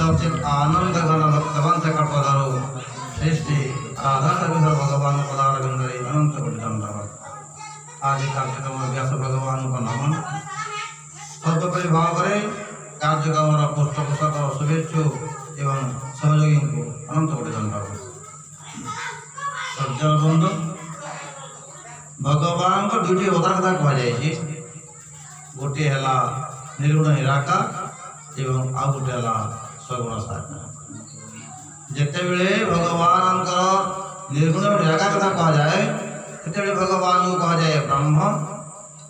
सचित आनंद घन भक्तवंत कल्पतरु सृष्टि राधा कवि भगवान पदारविंदरे अनंत कोटि दंडवत। आदि कार्यक्रम व्यास भगवान को नमन। सर्वोपरि भाव कार्यक्रम पृष्ठपोषक शुभेच्छु एवं सहयोगी को अनंत कोटि दंडवत। सज्जन बंधु भगवान को दुटी अवतार कथा कह जाए। गोटे है निर्गुण निराकार एवं आ गोटे है सगुण साकार। जिते बड़े भगवान निर्गुण निराकार कथा कह जाए से भगवान को कह जाए ब्रह्म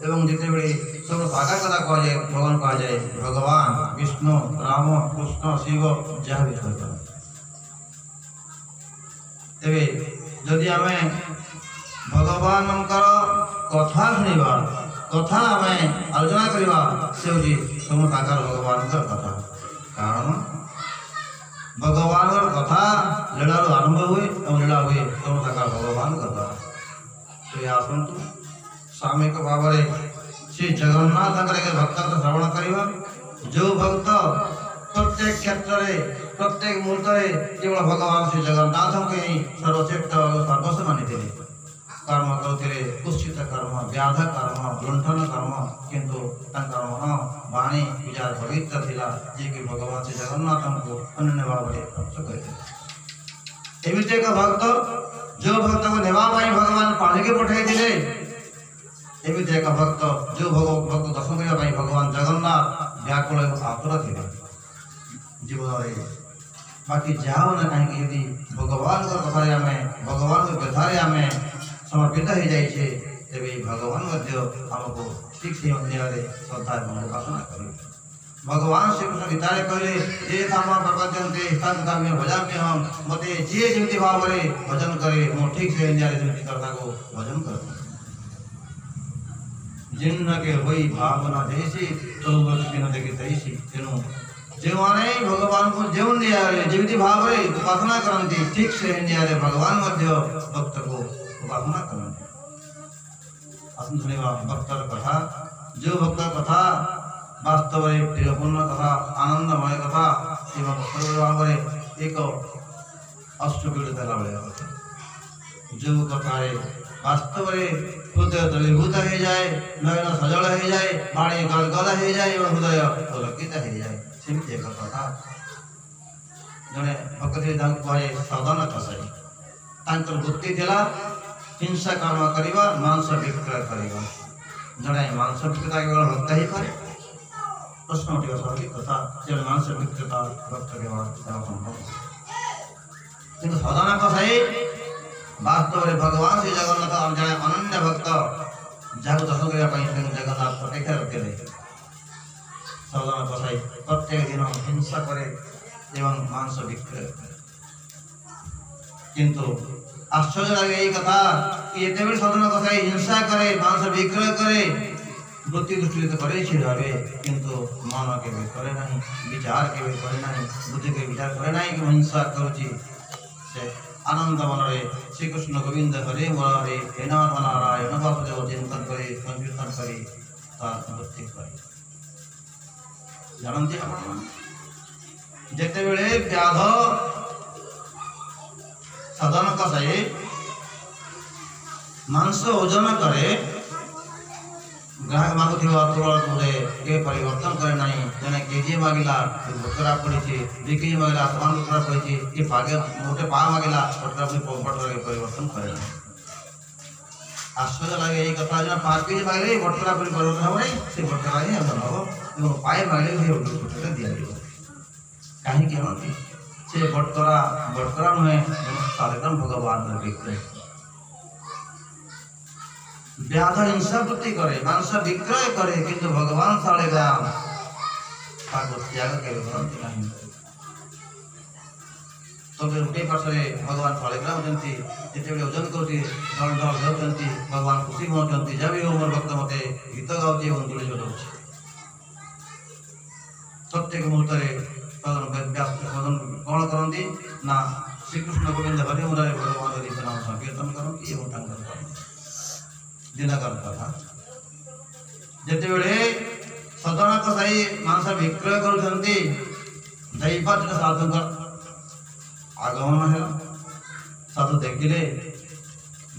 एवं जिते बड़े सगुण साकार कथा कह जाए भगवान कह जाए भगवान विष्णु राम कृष्ण शिव जहाँ भी कहते तेरे जदि आम भगवान कथा शुणा कथा आम आलोचना करवा से सगुण साकार भगवान कथा। कारण भगवान कथा लीला आरंभ हुए और लीला हुए सगुण साकार भगवान कथा। तो आसतु सामयिक भाव श्री जगन्नाथ भक्त श्रवण करवा। जो भक्त प्रत्येक क्षेत्र में प्रत्येक मुहूर्त केवल भगवान श्री जगन्नाथ को ही सर्वश्रेष्ठ सर्वस्व मानी कर्म करुले कुत्सित कर्म व्याध कर्म लुंठन कर्म किंतु मन वाणी विचार पवित्र थिला जे कि भगवान श्री जगन्नाथ को अन्य भाव में प्राप्त करते। एमती एक भक्त जो भक्त को नेवाई भगवान पानी के पठाई दिले। एमती एक भक्त जो भक्त दर्शन करने भगवान जगन्नाथ व्याकुल आतुर थे जीवन। बाकी जाओ ना कहीं यदि भगवान कथा आम भगवान व्यथारे आम समर्पित हो जाए तेरे भगवान आमको ठीक से अन्याय श्रद्धा और उपासना कर। भगवान श्रीकृष्ण गीता कहले ये काम प्रपद्यन्ते तद् भजाम्य हम मत जी जमी भाव में भजन करे मो ठीक से अन्याय श्रद्धा को भजन कर। जिन्न के वही भावना जैसी तो देखे तैसी तेणु जो मैंने भगवान को जो जमी भाव में उपासना करती ठीक से अन्याय भगवान भक्त को उपासना करते। आसन शुणा भक्तर कथा। जो भक्त कथा वास्तव में प्रियपूर्ण कथा आनंदमय कथा एवं एक अष्टपीड़ित कथा। जो कथा वास्तव में हृदय द्रवीभूत हो जाए नयन सजल हो जाए वाणी गदगद हो जाए हृदय पुलकित हो जाए सेमती एक कथा। जड़े भक्त कहे सदन कसाई वृत्ति थी हिंसा कर्म करवा मांस विक्रय करवा। जड़े मांस विक्रेता केवल भक्त ही करे। प्रश्न उठा स्वाभाविक कथा जो मांस विक्रेता भक्त केवल संभव किंतु सदन कसाई वास्तव में भगवान श्री जगन्नाथ जड़े अनन्य भक्त जहाँ दर्शन करने जगन्नाथ प्रतीक्षा रखते। सदन कसाई प्रत्येक दिन हिंसा करे एवं मांस विक्रय करे। किंतु आश्चर्य लगे यही कथा कि ये सदन कसाई हिंसा करे मांस विक्रय करे वृत्ति दृष्टि तो करे भावे किंतु मन के करे ना विचार के करे ना बुद्धि के विचार करे ना कि हिंसा करुची से आनंद मन श्रीकृष्ण गोविंद हरे मुरारे हे नाम नारायण वासुदेव चिंतन करे संकीर्तन करे वृत्ति करे। जानती जिते बड़े व्याध सदन कसाई मांस ओजन करे ग्राहक मागुवा तुरंत ये परिवर्तन करे ना जने केजी मागिला बटकरा पड़ी 2 केजी मागिला समान बटकरा पड़ी ये पागे गोटे पा मागिला बटकरा बटकरा परिवर्तन करे ना। आश्चर्य लगे यही कथा जो 5 केजी मागिले बटकरा परिवर्तन हो नहीं से बटकरा ही हम हम पाए मागिले बटकरा दिया कहीं से बटकरा नुहे कार्यक्रम भगवान विक्रय व्याध हिंसा वृत्ति करे मांस विक्रय करे किंतु भगवान शालिग्राम त्याग के तो गोटे पार्श्वे भगवान शालिग्राम होती जिते ओजन कर भगवान खुशी होती जब भी हो मोर भक्त मत गीत गाँची और तुले बजाऊँ प्रत्येक मुहूर्त कौन करती ना श्रीकृष्ण गोविंद हरि मुरारे भगवान नाम संकीर्तन करती दिनकर कथा। जिते बड़े सदन कसाई मांस विक्रय कर दैपट साधु आगमन है। साधु देखिले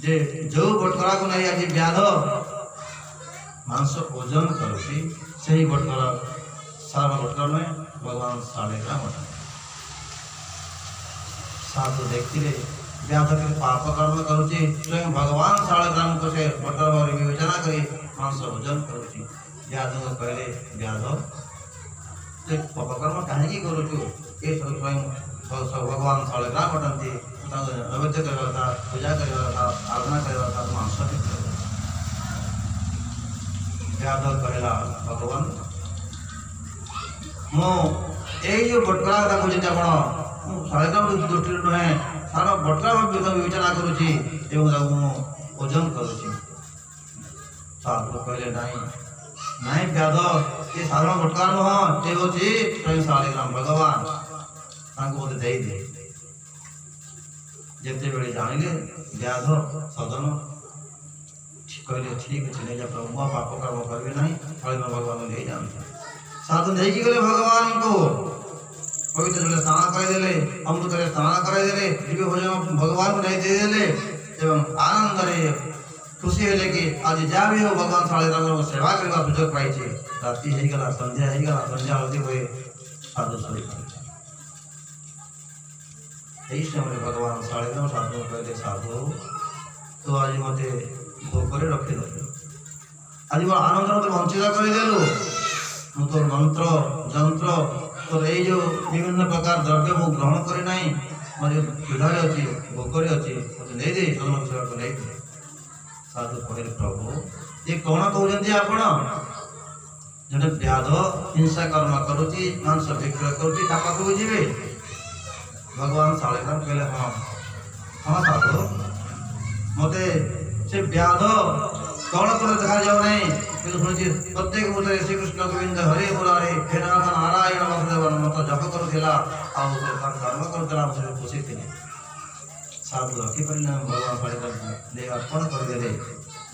जे जो बटकरा को नहीं आज व्याध मांस ओजन करुची से बटकरा सारा बटकरा में भगवान शालिग्राम साधु देखिले व्याध के पाप कर्म करुची स्वयं भगवान शालिग्राम को से बटकरा विवेचना करी मांस ओजन करुची। व्याध को कहले व्याध जे पाप कर्म कहीं करुचु ये स्वयं भगवान शालिग्राम अटंती नैवेद्य करवा पूजा करवा आराधना करवा मांस व्याध कहला भगवान मो यही जो बटकरा कथा कहते आप शालिग्राम दृष्टि नुहे सारा बटकरा विवेचना करुच्ची ओजन करुच्ची। साधु कहले नाई व्याध ये साधारण बटकरा नुह ये हूँ स्वयं शालिग्राम भगवान बोलते दे दे जिते बड़े जानिले व्याध सदन कहले ठीक अच्छे नहीं जा प्रभु मो पाप कर्म करेंगे नहीं शालिग्राम भगवान ले जाते साधु नहीं गले भगवान को पवित्र जल स्नान करदेले अमृत स्नान करदेले दिव्य भोजन भगवान को नहीं दे देले एवं आनंद रे खुशी हेले कि आज जा भी हो भगवान शालिग्राम सेवा करवा सुजोग पाई राति हो गला संध्या आरती हुए साधु सोई यही समय भगवान शालिग्राम साधु कहले साधु तो आज मते भोकरे रखिदेलु आज मोर आनंद मत वंचित करदेलु मु तोर मंत्र जंत्र तोर ये जो विभिन्न प्रकार द्रव्य मु ग्रहण करे नहीं मोर पीढ़ारे अच्छी भोकरे अच्छी मत नहीं दे जन्म सेवा को नहीं दे। साधु कहले प्रभु ये कौन कहते आपण जने व्याध हिंसा कर्म करुची मांस विक्रय करुची ता पाखु जीवे भगवान शालिग्राम कहले हाँ हाँ साधु मते से व्याध कौन कर देखा जाओ नहीं किंतु शुणी प्रत्येक मुहूर्त श्री कृष्ण गोविंद हरे मुरारे हे नाथ नारायण वासुदेव मत जप करुला कर्म करुला खुशी थे। साधु रखिपारे भगवान शालिग्राम ले अर्पण करदे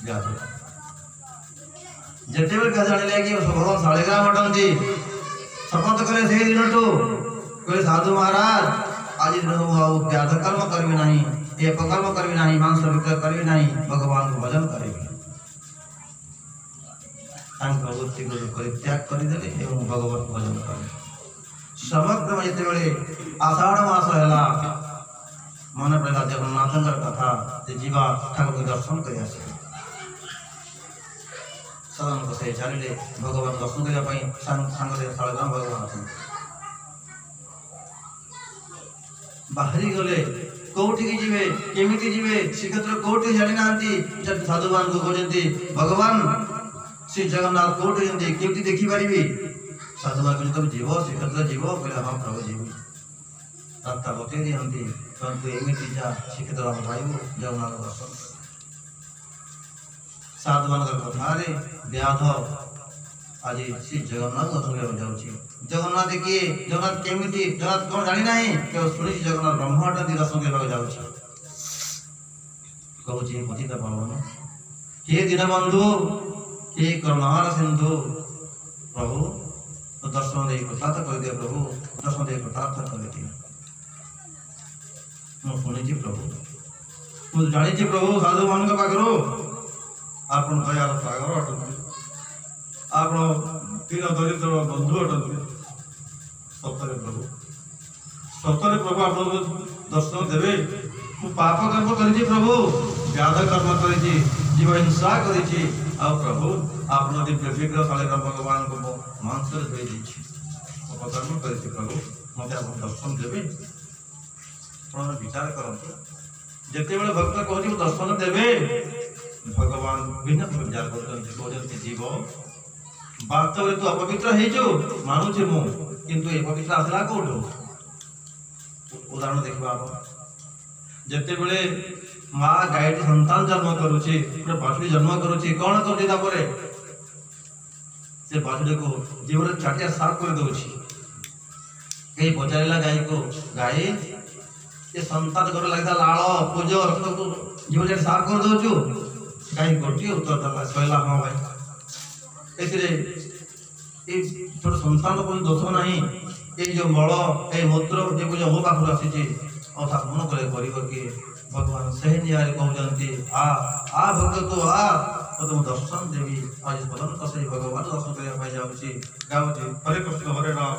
व्याध जिते जाने कि भगवान शालिग्राम अटंती शपथ कले से दिन कहले साधु महाराज आज दिन व्याध कर्म करी ना ये अपकर्म करी ना मांस विक्रय करी ना भगवान को भजन करी वृत्ति को परित्याग करदे एवं भगवत भजन करें। समग्र जिते आषाढ़ मास है मन पड़ा जगन्नाथ कथा जीवा ठाकुर को दर्शन कर सदन को से चलिए भगवान दर्शन करने सांगे शालिग्राम भगवान बाहरी गले कौटी जीवे केमिति जीवे श्रीक्षेत्र कौटी जानी ना साधुवान को कहते भगवान श्री जगन्नाथ कौटी केमती देखिपारि साधुवान कहते तुम जीव श्रीक्षेत्र जीव कहले हाँ प्रभु जीव रास्ता बतई दिखती परंतु एमती जा श्रीक्षेत्र हम पाइबू जगन्नाथ दर्शन साधुवान कथार व्याध आज श्री जगन्नाथ दर्शन जाऊँगी जगन्नाथ किए जगन्नाथ केमिति जगन्नाथ कौन जानी ना केवल शुणी जगन्नाथ ब्रह्म अटंती दर्शन करने जाऊँगी कहूँ पतित पावन हे दीनबंधु हे करुणार सिंधु प्रभु तो दर्शन दे कृतार्थ कर दिए प्रभु दर्शन दे कृतार्थ कर दिए मुझे शुणी प्रभु मुझे जानी प्रभु साधु मान पाखर आप दयाल सागर अटंती आप दीन दरिद्र बंधु अटंती सतरे प्रभु आप दर्शन देवे मु पाप कर्म करी प्रभु व्याध कर्म करी जीव हिंसा करी प्रभु आप दिव्य विग्रह शालिग्राम भगवान को मांस अपकर्म करी प्रभु मत आप दर्शन देवे विचार करते जिते बड़े भक्त कहते दर्शन देवे भगवान भिन्न विचार करते जीव वास्तव तू अपवित्र हो मानुचे मु किंतु ये पवित्र आसला कौटू उदाहरण देखा जिते बड़े माँ गायटी संतान जन्म करुच्ची गोटे बाछुड़ी जन्म करुच्ची कौन कर बाछुड़ी को जीवन चाटिया साफ कर दूसरी कहीं पचारा गाय को गाय ये संतान घर लगे लाल पूज रक्त को जीवन साफ कर दौचु गाय गोटे उत्तर देला कहला हाँ भाई ए छोट संतान को दोष ना এই যে মଳ এই ମୂତ୍ର ଏଗୁଡ଼ା ମୋ ପାଖରୁ ଆସିଛି ଆଉ ତାକୁ ମନ କଲେ କରିବ କିଏ? ଭଗବାନ ସେହି ନିଆରେ କହୁଛନ୍ତି ଆ ଭକ୍ତ ତୁ ଆ ତୋତେ ମୁଁ ଦର୍ଶନ ଦେବି। ଆଜି ପର୍ଯ୍ୟନ୍ତ ସେଇ ଭଗବାନ ଦର୍ଶନ କରିବା ପାଇଁ ଯାଉଛି ଗାଉଛି ହରେ କୃଷ୍ଣ ହରେ ରାମ।